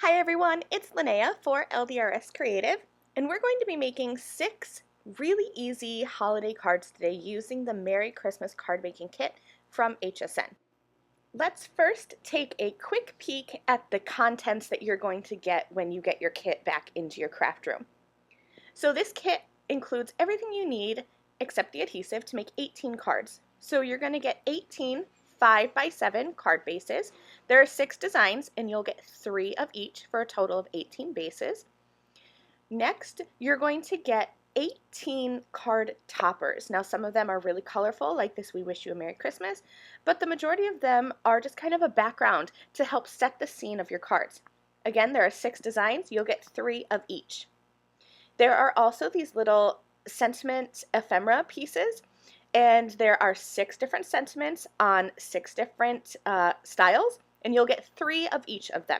Hi everyone, it's Lynnea for LDRS Creative, and we're going to be making 6 really easy holiday cards today using the Merry Christmas Cardmaking Kit from HSN. Let's first take a quick peek at the contents that you're going to get when you get your kit back into your craft room. So this kit includes everything you need except the adhesive to make 18 cards. So you're going to get 18 5x7 card bases. There are 6 designs and you'll get 3 of each for a total of 18 bases. Next, you're going to get 18 card toppers. Now some of them are really colorful, like this We Wish You a Merry Christmas, but the majority of them are just kind of a background to help set the scene of your cards. Again, there are 6 designs. You'll get 3 of each. There are also these little sentiment ephemera pieces, and there are 6 different sentiments on 6 different styles, and you'll get 3 of each of them.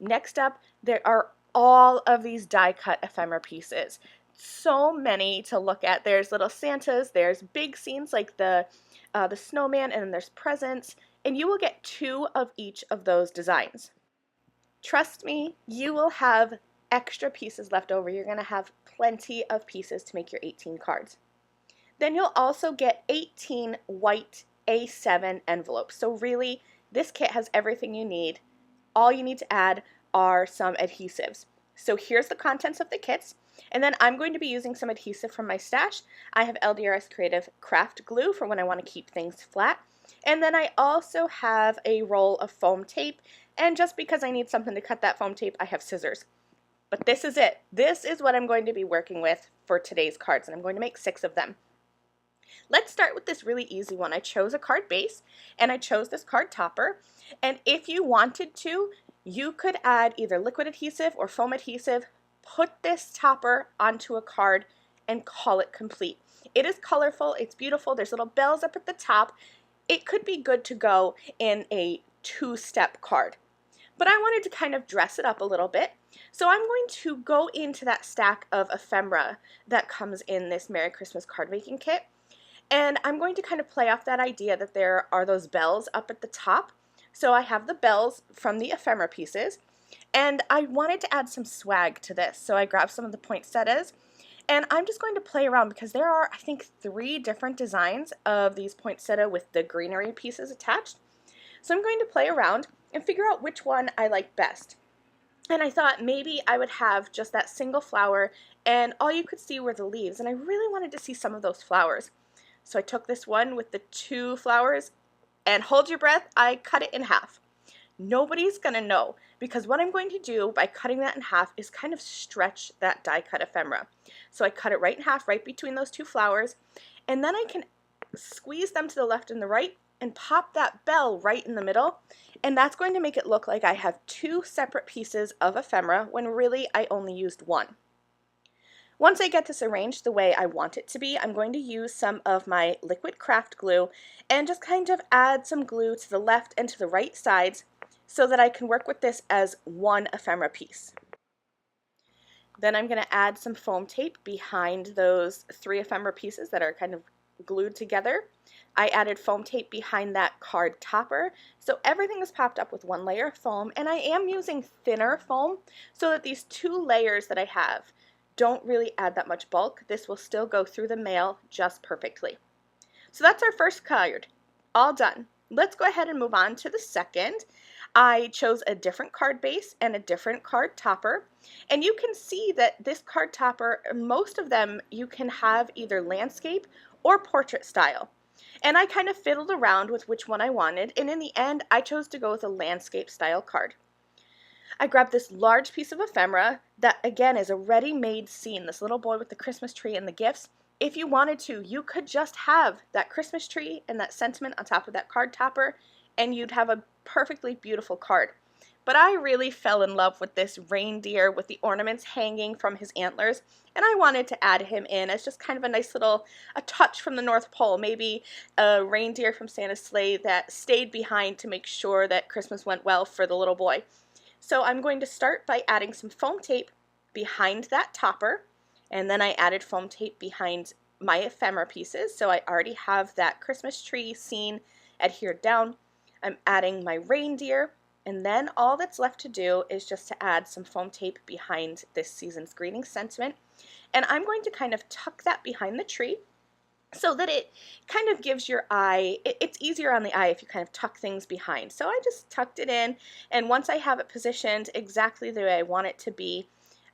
Next up, there are all of these die-cut ephemera pieces. So many to look at. There's little Santas, there's big scenes like the snowman, and then there's presents, and you will get 2 of each of those designs. Trust me, you will have extra pieces left over. You're going to have plenty of pieces to make your 18 cards. Then you'll also get 18 white A7 envelopes. So really, this kit has everything you need. All you need to add are some adhesives. So here's the contents of the kits, and then I'm going to be using some adhesive from my stash. I have LDRS Creative Craft Glue for when I want to keep things flat. And then I also have a roll of foam tape, and just because I need something to cut that foam tape, I have scissors. But this is it. This is what I'm going to be working with for today's cards, and I'm going to make 6 of them. Let's start with this really easy one. I chose a card base, and I chose this card topper, and if you wanted to, you could add either liquid adhesive or foam adhesive, put this topper onto a card, and call it complete. It is colorful, it's beautiful, there's little bells up at the top. It could be good to go in a 2-step card. But I wanted to kind of dress it up a little bit, so I'm going to go into that stack of ephemera that comes in this Merry Christmas card making kit, and I'm going to kind of play off that idea that there are those bells up at the top. So I have the bells from the ephemera pieces, and I wanted to add some swag to this, so I grabbed some of the poinsettias, and I'm just going to play around because there are, I think, 3 different designs of these poinsettia with the greenery pieces attached. So I'm going to play around and figure out which one I like best. And I thought maybe I would have just that single flower and all you could see were the leaves, and I really wanted to see some of those flowers. So I took this one with the 2 flowers, and hold your breath, I cut it in half. Nobody's gonna know, because what I'm going to do by cutting that in half is kind of stretch that die cut ephemera. So I cut it right in half, right between those 2 flowers, and then I can squeeze them to the left and the right and pop that bell right in the middle, and that's going to make it look like I have 2 separate pieces of ephemera when really I only used 1. Once I get this arranged the way I want it to be, I'm going to use some of my liquid craft glue and just kind of add some glue to the left and to the right sides so that I can work with this as 1 ephemera piece. Then I'm going to add some foam tape behind those 3 ephemera pieces that are kind of glued together. I added foam tape behind that card topper, so everything is popped up with 1 layer of foam, and I am using thinner foam so that these 2 layers that I have don't really add that much bulk. This will still go through the mail just perfectly. So that's our first card, all done. Let's go ahead and move on to the second. I chose a different card base and a different card topper, and you can see that this card topper, most of them you can have either landscape or portrait style. And I kind of fiddled around with which one I wanted, and in the end I chose to go with a landscape style card. I grabbed this large piece of ephemera that again is a ready-made scene, this little boy with the Christmas tree and the gifts. If you wanted to, you could just have that Christmas tree and that sentiment on top of that card topper, and you'd have a perfectly beautiful card. But I really fell in love with this reindeer with the ornaments hanging from his antlers, and I wanted to add him in as just kind of a nice little touch from the North Pole, maybe a reindeer from Santa's sleigh that stayed behind to make sure that Christmas went well for the little boy. So I'm going to start by adding some foam tape behind that topper, and then I added foam tape behind my ephemera pieces, so I already have that Christmas tree scene adhered down. I'm adding my reindeer, And then all that's left to do is just to add some foam tape behind this season's greeting sentiment. And I'm going to kind of tuck that behind the tree so that it kind of gives your eye, it's easier on the eye if you kind of tuck things behind. So I just tucked it in, and once I have it positioned exactly the way I want it to be,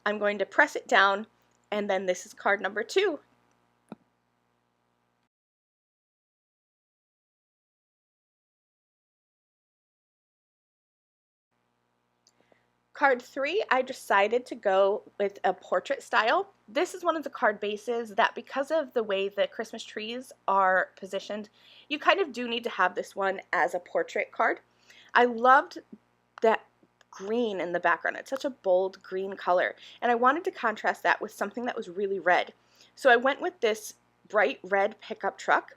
I'm going to press it down, and then this is card number 2. Card 3, I decided to go with a portrait style. This is one of the card bases that, because of the way the Christmas trees are positioned, you kind of do need to have this one as a portrait card. I loved that green in the background. It's such a bold green color, and I wanted to contrast that with something that was really red. So I went with this bright red pickup truck.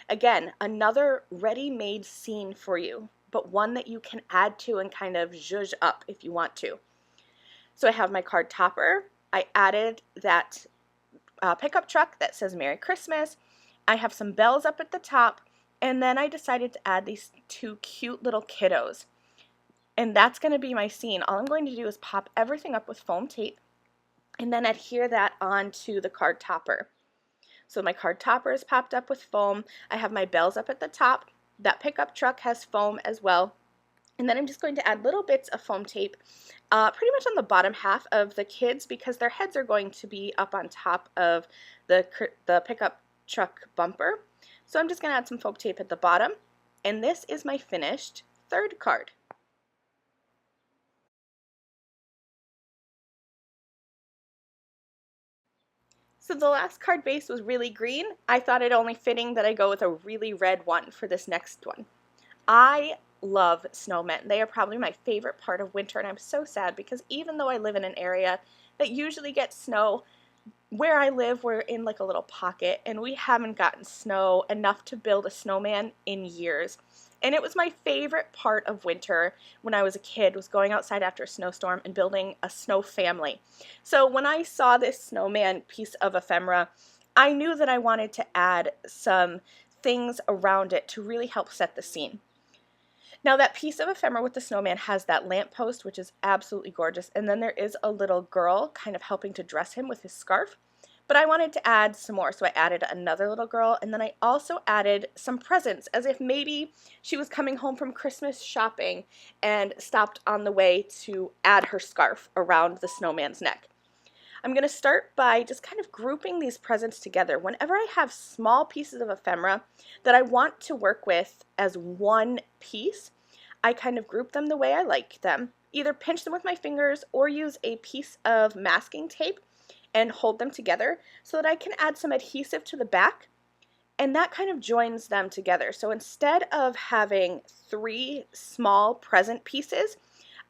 Again, another ready-made scene for you, but one that you can add to and kind of zhuzh up if you want to. So I have my card topper. I added that pickup truck that says Merry Christmas. I have some bells up at the top, and then I decided to add these 2 cute little kiddos. And that's going to be my scene. All I'm going to do is pop everything up with foam tape and then adhere that onto the card topper. So my card topper is popped up with foam. I have my bells up at the top. That pickup truck has foam as well. And then I'm just going to add little bits of foam tape pretty much on the bottom half of the kids, because their heads are going to be up on top of the pickup truck bumper. So I'm just going to add some foam tape at the bottom. And this is my finished 3rd card. So the last card base was really green. I thought it only fitting that I go with a really red one for this next one. I love snowmen. They are probably my favorite part of winter, and I'm so sad because even though I live in an area that usually gets snow, where I live, we're in like a little pocket, and we haven't gotten snow enough to build a snowman in years. And it was my favorite part of winter when I was a kid, was going outside after a snowstorm and building a snow family. So when I saw this snowman piece of ephemera, I knew that I wanted to add some things around it to really help set the scene. Now that piece of ephemera with the snowman has that lamppost, which is absolutely gorgeous, and then there is a little girl kind of helping to dress him with his scarf. But I wanted to add some more, so I added another little girl, and then I also added some presents, as if maybe she was coming home from Christmas shopping and stopped on the way to add her scarf around the snowman's neck. I'm going to start by just kind of grouping these presents together. Whenever I have small pieces of ephemera that I want to work with as one piece, I kind of group them the way I like them, either pinch them with my fingers or use a piece of masking tape and hold them together so that I can add some adhesive to the back, and that kind of joins them together. So instead of having 3 small present pieces,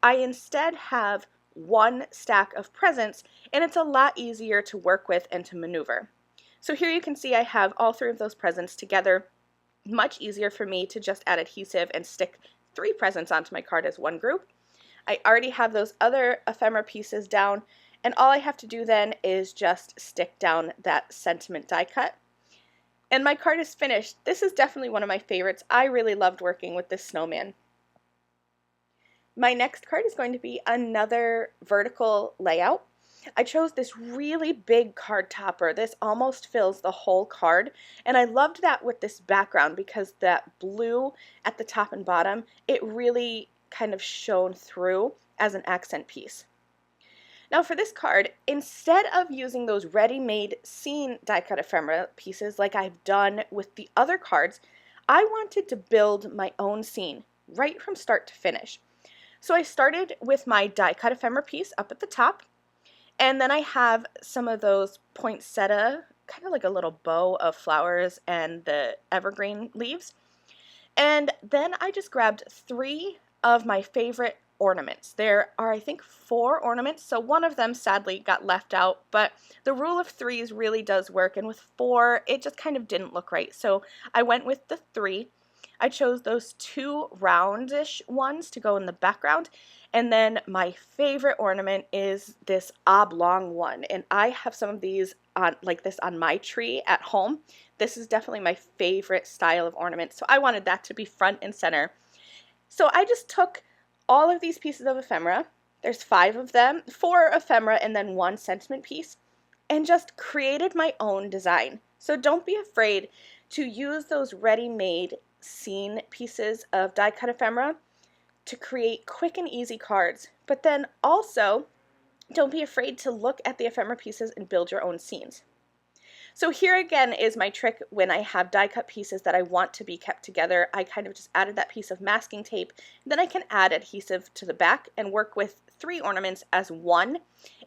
I instead have one stack of presents, and it's a lot easier to work with and to maneuver. So here you can see I have all 3 of those presents together. Much easier for me to just add adhesive and stick 3 presents onto my card as one group. I already have those other ephemera pieces down, and all I have to do then is just stick down that sentiment die cut. And my card is finished. This is definitely one of my favorites. I really loved working with this snowman. My next card is going to be another vertical layout. I chose this really big card topper. This almost fills the whole card, and I loved that with this background because that blue at the top and bottom, it really kind of shone through as an accent piece. Now for this card, instead of using those ready-made scene die-cut ephemera pieces like I've done with the other cards, I wanted to build my own scene right from start to finish. So I started with my die-cut ephemera piece up at the top, and then I have some of those poinsettia, kind of like a little bow of flowers and the evergreen leaves. And then I just grabbed 3 of my favorite ornaments. There are, I think, 4 ornaments, so one of them sadly got left out, but the rule of 3s really does work, and with 4 it just kind of didn't look right, so I went with the 3. I chose those 2 roundish ones to go in the background, and then my favorite ornament is this oblong one, and I have some of these on like this on my tree at home. This is definitely my favorite style of ornament, so I wanted that to be front and center. So I just took all of these pieces of ephemera. There's 5 of them, 4 ephemera and then 1 sentiment piece, and just created my own design. So don't be afraid to use those ready-made scene pieces of die-cut ephemera to create quick and easy cards, but then also don't be afraid to look at the ephemera pieces and build your own scenes. So here again is my trick when I have die cut pieces that I want to be kept together. I kind of just added that piece of masking tape. Then I can add adhesive to the back and work with 3 ornaments as one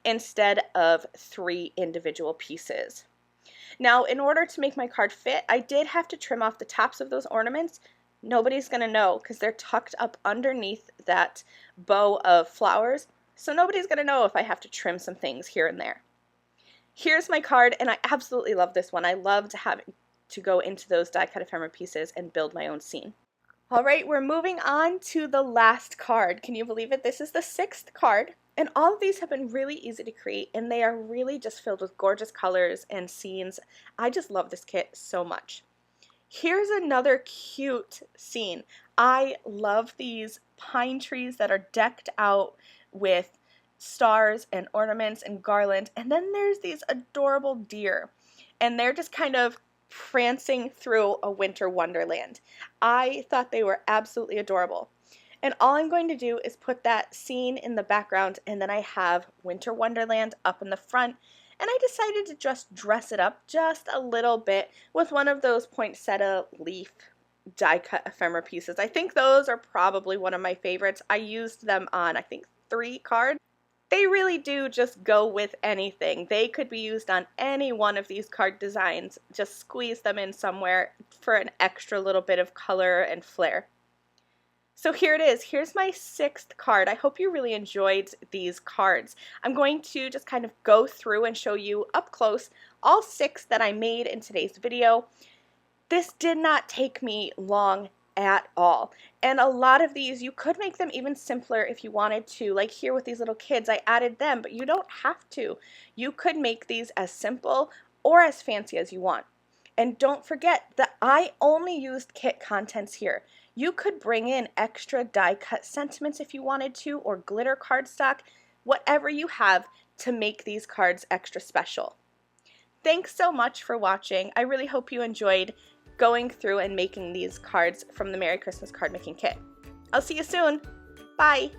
instead of 3 individual pieces. Now, in order to make my card fit, I did have to trim off the tops of those ornaments. Nobody's going to know because they're tucked up underneath that bow of flowers. So nobody's going to know if I have to trim some things here and there. Here's my card, and I absolutely love this one. I loved having to go into those die-cut ephemera pieces and build my own scene. All right, we're moving on to the last card. Can you believe it? This is the 6th card, and all of these have been really easy to create, and they are really just filled with gorgeous colors and scenes. I just love this kit so much. Here's another cute scene. I love these pine trees that are decked out with stars and ornaments and garland, and then there's these adorable deer, and they're just kind of prancing through a winter wonderland. I thought they were absolutely adorable, and all I'm going to do is put that scene in the background, and then I have winter wonderland up in the front, and I decided to just dress it up just a little bit with one of those poinsettia leaf die cut ephemera pieces. I think those are probably one of my favorites. I used them on, I think, 3 cards. They really do just go with anything. They could be used on any one of these card designs. Just squeeze them in somewhere for an extra little bit of color and flair. So here it is. Here's my 6th card. I hope you really enjoyed these cards. I'm going to just kind of go through and show you up close all 6 that I made in today's video. This did not take me long at all. And a lot of these, you could make them even simpler if you wanted to. Like here with these little kids, I added them, but you don't have to. You could make these as simple or as fancy as you want. And don't forget that I only used kit contents here. You could bring in extra die cut sentiments if you wanted to, or glitter cardstock, whatever you have to make these cards extra special. Thanks so much for watching. I really hope you enjoyed going through and making these cards from the Merry Christmas Card Making Kit. I'll see you soon. Bye.